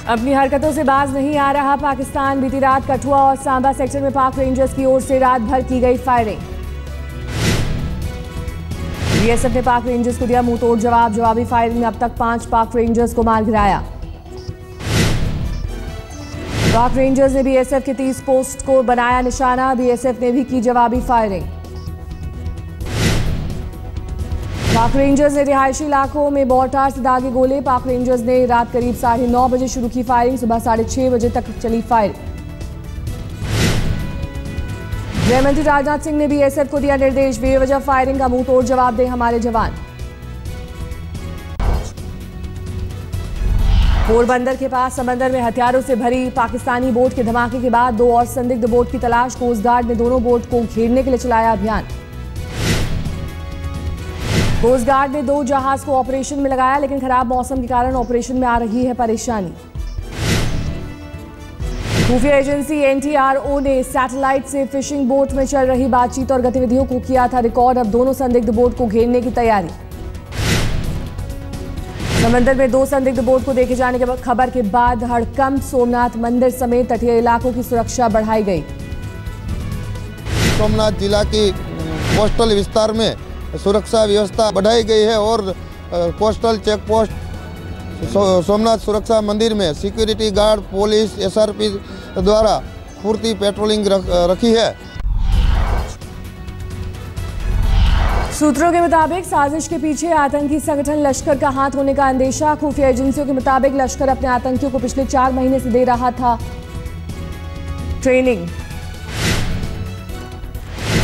अपनी हरकतों से बाज नहीं आ रहा पाकिस्तान। बीती रात कठुआ और सांबा सेक्टर में पाक रेंजर्स की ओर से रात भर की गई फायरिंग। बीएसएफ ने पाक रेंजर्स को दिया मुंहतोड़ जवाब। जवाबी फायरिंग में अब तक 5 पाक रेंजर्स को मार गिराया। पाक रेंजर्स ने बीएसएफ के 30 पोस्ट को बनाया निशाना। बीएसएफ ने भी की जवाबी फायरिंग। पाक रेंजर्स ने रिहायशी इलाकों में मोर्टार से दागे गोले। पाक रेंजर्स ने रात करीब 9:30 बजे शुरू की फायरिंग। सुबह 6:30 बजे तक चली फायरिंग। गृहमंत्री राजनाथ सिंह ने बीएसएफ को दिया निर्देश, बेवजह फायरिंग का मुंहतोड़ जवाब दें हमारे जवान। पोरबंदर के पास समंदर में हथियारों से भरी पाकिस्तानी बोट के धमाके के बाद 2 और संदिग्ध बोट की तलाश। कोस्ट गार्ड ने दोनों बोट को घेरने के लिए चलाया अभियान। कोस्ट गार्ड ने 2 जहाज को ऑपरेशन में लगाया, लेकिन खराब मौसम के कारण ऑपरेशन में आ रही है परेशानी। खुफिया एजेंसी एनटीआरओ ने सैटेलाइट से फिशिंग बोट में चल रही बातचीत और गतिविधियों को किया था रिकॉर्ड। अब दोनों संदिग्ध बोट को घेरने की तैयारी। समंदर में 2 संदिग्ध बोट को देखे जाने के खबर के बाद हड़कंप। सोमनाथ मंदिर समेत तटीय इलाकों की सुरक्षा बढ़ाई गई। सोमनाथ जिला की कोस्टल विस्तार में सुरक्षा व्यवस्था बढ़ाई गई है और कोस्टल चेक पोस्ट सोमनाथ सुरक्षा मंदिर में सिक्योरिटी गार्ड, पुलिस, एसआरपी द्वारा पूर्ति पेट्रोलिंग रखी है। सूत्रों के मुताबिक साजिश के पीछे आतंकी संगठन लश्कर का हाथ होने का अंदेशा। खुफिया एजेंसियों के मुताबिक लश्कर अपने आतंकियों को पिछले 4 महीने से दे रहा था ट्रेनिंग।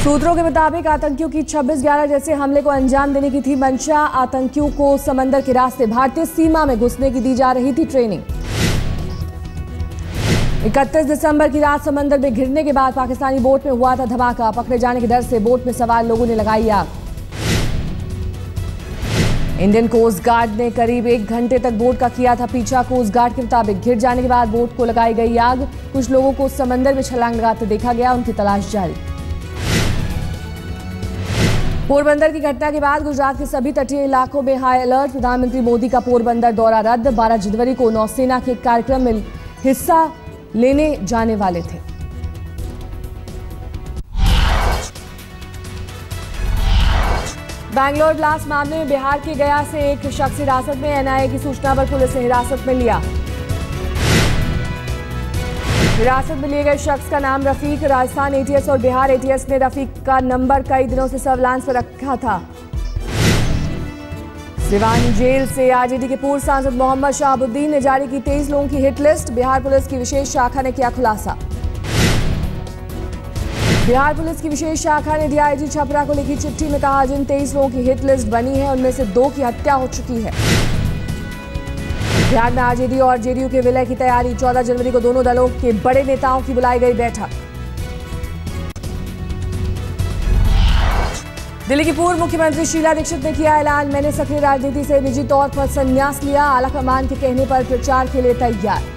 सूत्रों के मुताबिक आतंकियों की 26/11 जैसे हमले को अंजाम देने की थी मंशा। आतंकियों को समंदर के रास्ते भारतीय सीमा में घुसने की दी जा रही थी ट्रेनिंग। 31 दिसंबर की रात समंदर में घिरने के बाद पाकिस्तानी बोट में हुआ था धमाका। पकड़े जाने के डर से बोट में सवार लोगों ने लगाई आग। इंडियन कोस्ट गार्ड ने करीब 1 घंटे तक बोट का किया था पीछा। कोस्ट गार्ड के मुताबिक घिर जाने के बाद बोट को लगाई गई आग। कुछ लोगों को समंदर में छलांग लगाते देखा गया, उनकी तलाश जारी। पोरबंदर की घटना के बाद गुजरात के सभी तटीय इलाकों में हाई अलर्ट। प्रधानमंत्री मोदी का पोरबंदर दौरा रद्द। 12 जनवरी को नौसेना के कार्यक्रम में हिस्सा लेने जाने वाले थे। बैंगलोर ब्लास्ट मामले में बिहार के गया से एक शख्स हिरासत में। एनआईए की सूचना पर पुलिस ने हिरासत में लिया। हिरासत में लिए गए शख्स का नाम रफीक। राजस्थान एटीएस और बिहार एटीएस ने रफीक का नंबर कई दिनों से सर्विलांस पर रखा था। सिवान जेल से आरजेडी के पूर्व सांसद मोहम्मद शहाबुद्दीन ने जारी की 23 लोगों की हिट लिस्ट। बिहार पुलिस की विशेष शाखा ने किया खुलासा। बिहार पुलिस की विशेष शाखा ने डीआईजी छपरा को लिखी चिट्ठी में कहा, जिन 23 लोगों की हिट लिस्ट बनी है उनमें से 2 की हत्या हो चुकी है। बिहार में आरजेडी और जेडीयू के विलय की तैयारी। 14 जनवरी को दोनों दलों के बड़े नेताओं की बुलाई गई बैठक। दिल्ली की पूर्व मुख्यमंत्री शीला दीक्षित ने किया ऐलान, मैंने सक्रिय राजनीति से निजी तौर पर संन्यास लिया। आलाकमान के कहने पर प्रचार के लिए तैयार।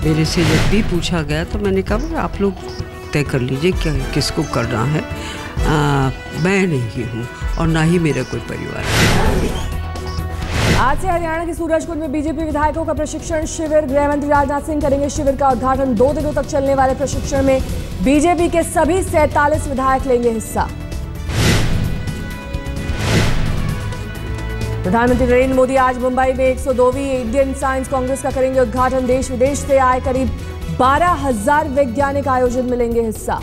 मेरे से जब भी पूछा गया तो मैंने कहा आप लोग तय कर लीजिए क्या किसको करना है। मैं नहीं हूँ और ना ही मेरा कोई परिवार। आज से हरियाणा के सूरजकुंड में बीजेपी विधायकों का प्रशिक्षण शिविर। गृहमंत्री राजनाथ सिंह करेंगे शिविर का उद्घाटन। 2 दिनों तक चलने वाले प्रशिक्षण में बीजेपी के सभी 47 विधायक लेंगे हिस्सा। प्रधानमंत्री नरेंद्र मोदी आज मुंबई में 102वीं इंडियन साइंस कांग्रेस का करेंगे उद्घाटन। देश विदेश से आए करीब 12,000 वैज्ञानिक आयोजन में लेंगे हिस्सा।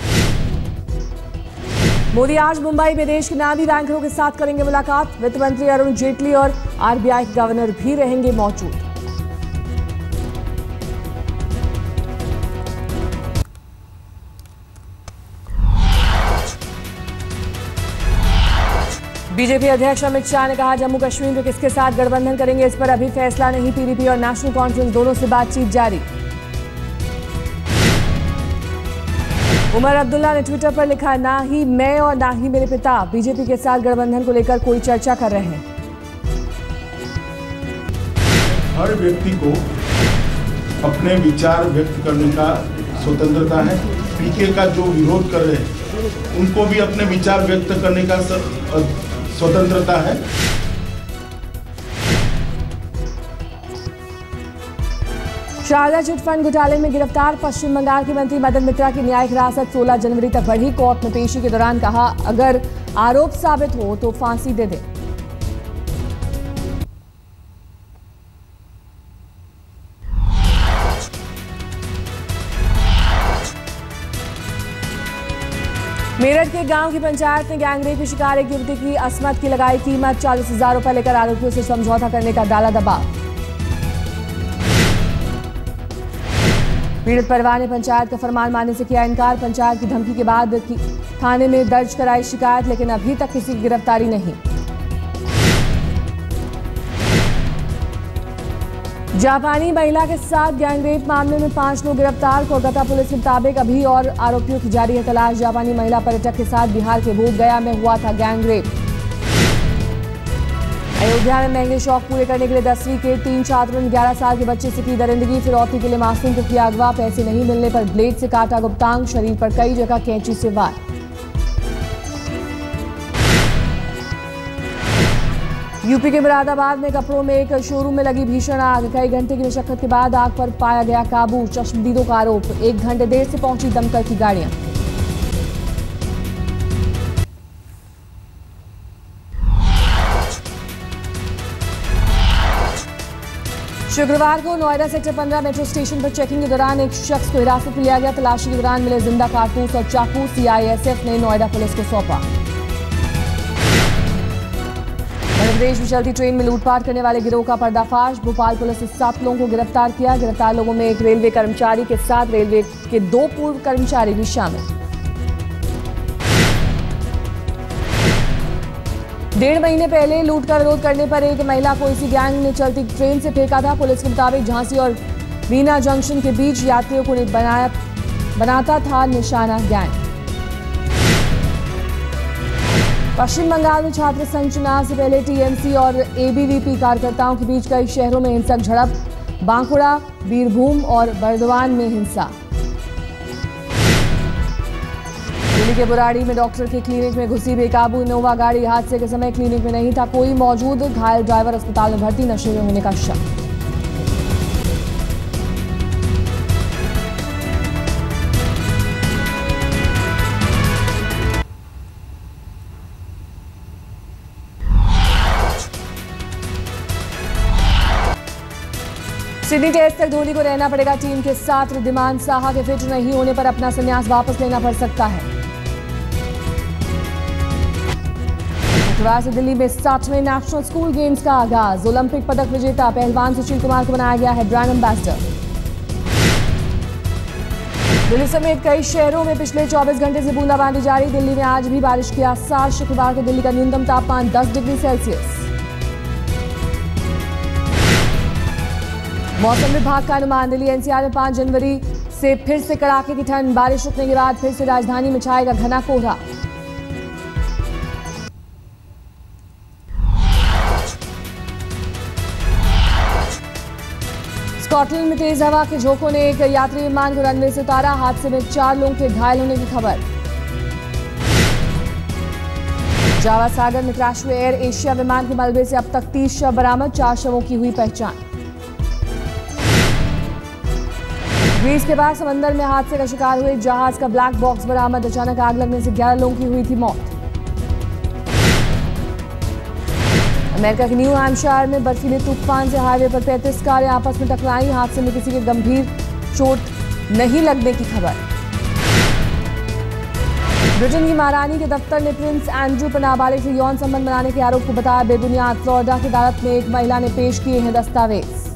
मोदी आज मुंबई में देश के नामी बैंकरों के साथ करेंगे मुलाकात। वित्त मंत्री अरुण जेटली और आरबीआई के गवर्नर भी रहेंगे मौजूद। बीजेपी अध्यक्ष अमित शाह ने कहा, जम्मू कश्मीर में किसके साथ गठबंधन करेंगे इस पर अभी फैसला नहीं। पीडीपी और नेशनल कॉन्फ्रेंस दोनों से बातचीत जारी। उमर अब्दुल्ला ने ट्विटर पर लिखा, ना ही मैं और ना ही मेरे पिता बीजेपी के साथ गठबंधन को लेकर कोई चर्चा कर रहे हैं। हर व्यक्ति को अपने विचार व्यक्त करने का स्वतंत्रता है। पीके का जो विरोध कर रहे हैं उनको भी अपने विचार व्यक्त करने का स्वतंत्रता है। शारदा चिटफंड घोटाले में गिरफ्तार पश्चिम बंगाल के मंत्री मदन मित्रा की न्यायिक हिरासत 16 जनवरी तक बढ़ी। कोर्ट में पेशी के दौरान कहा, अगर आरोप साबित हो तो फांसी दे दे। मेरठ के गांव की पंचायत ने गैंगरेप की शिकार एक युवती की अस्मत की लगाई कीमत। 40,000 रुपए लेकर आरोपियों से समझौता करने का डाला दबाव। पीड़ित परिवार ने पंचायत का फरमान मानने से किया इनकार। पंचायत की धमकी के बाद थाने में दर्ज कराई शिकायत, लेकिन अभी तक किसी की गिरफ्तारी नहीं। जापानी महिला के साथ गैंगरेप मामले में 5 लोग गिरफ्तार। कोलकाता पुलिस के मुताबिक अभी और आरोपियों की जारी है तलाश। जापानी महिला पर्यटक के साथ बिहार के बोध गया में हुआ था गैंगरेप। अयोध्या में महंगे शौक पूरे करने के लिए 10वीं के 3 छात्रों ने 11 साल के बच्चे से की दरिंदगी। फिरौती के लिए मासूम को किया अगवा। पैसे नहीं मिलने पर ब्लेड से काटा गुप्तांग। शरीर पर कई जगह कैंची से वार। यूपी के मुरादाबाद में कपड़ों में एक शोरूम में लगी भीषण आग। कई घंटे की मशक्कत के बाद आग पर पाया गया काबू। चश्मदीदों का आरोप, 1 घंटे देर से पहुंची दमकल की गाड़ियां। शुक्रवार को नोएडा सेक्टर 15 मेट्रो स्टेशन पर चेकिंग के दौरान एक शख्स को हिरासत में लिया गया। तलाशी के दौरान मिले जिंदा कारतूस और चाकू सीआईएसएफ ने नोएडा पुलिस को सौंपा। मध्य प्रदेश में चलती ट्रेन में लूटपाट करने वाले गिरोह का पर्दाफाश। भोपाल पुलिस ने 7 लोगों को गिरफ्तार किया। गिरफ्तार लोगों में एक रेलवे कर्मचारी के साथ रेलवे के 2 पूर्व कर्मचारी भी शामिल। 1.5 महीने पहले लूट का विरोध करने पर एक महिला को इसी गैंग ने चलती ट्रेन से फेंका था। पुलिस के मुताबिक झांसी और बीना जंक्शन के बीच यात्रियों को बनाता था निशाना गैंग। पश्चिम बंगाल में छात्र संघ चुनाव से पहले टीएमसी और एबीवीपी कार्यकर्ताओं के बीच कई शहरों में हिंसक झड़प। बांकुड़ा, बीरभूम और बर्दवान में हिंसा। दिल्ली के बुराड़ी में डॉक्टर के क्लिनिक में घुसी बेकाबू इनोवा गाड़ी। हादसे के समय क्लिनिक में नहीं था कोई मौजूद। घायल ड्राइवर अस्पताल में भर्ती, नशे में होने का शक। सिडनी टेस्ट तक धोनी को रहना पड़ेगा टीम के साथ। रिद्धिमान साहा के फिट नहीं होने पर अपना संन्यास वापस लेना पड़ सकता है। शुक्रवार से दिल्ली में 60वें नेशनल स्कूल गेम्स का आगाज। ओलंपिक पदक विजेता पहलवान सुशील कुमार को बनाया गया है ब्रांड एम्बेसडर। दिल्ली समेत कई शहरों में पिछले 24 घंटे से बूंदाबांदी जारी। दिल्ली में आज भी बारिश के आसार। शुक्रवार को दिल्ली का न्यूनतम तापमान 10 डिग्री सेल्सियस। मौसम विभाग का अनुमान, दिल्ली एनसीआर में 5 जनवरी से फिर से कड़ाके की ठंड। बारिश रुकने के बाद फिर से राजधानी में छाएगा घना कोहरा। स्कॉटलैंड में तेज हवा के झोंकों ने एक यात्री विमान को रनवे से उतारा। हादसे में 4 लोगों के घायल होने की खबर। जावा सागर में क्रैश हुए एयर एशिया विमान के मलबे से अब तक 30 शव बरामद। 4 शवों की हुई पहचान। ग्रीस के बाद समंदर में हादसे का शिकार हुए जहाज का ब्लैक बॉक्स बरामद। अचानक आग लगने से 11 लोगों की हुई थी मौत। अमेरिका के न्यू हैम्पशायर में बर्फीले तूफान से हाईवे पर 35 कारें आपस में टकराई। हादसे में किसी के गंभीर चोट नहीं लगने की खबर। ब्रिटेन की महारानी के दफ्तर ने प्रिंस एंड्रू पर नाबालिग से यौन संबंध बनाने के आरोप को बताया बेबुनियाद। फ्लोरिडा की अदालत में एक महिला ने पेश किए हैं दस्तावेज।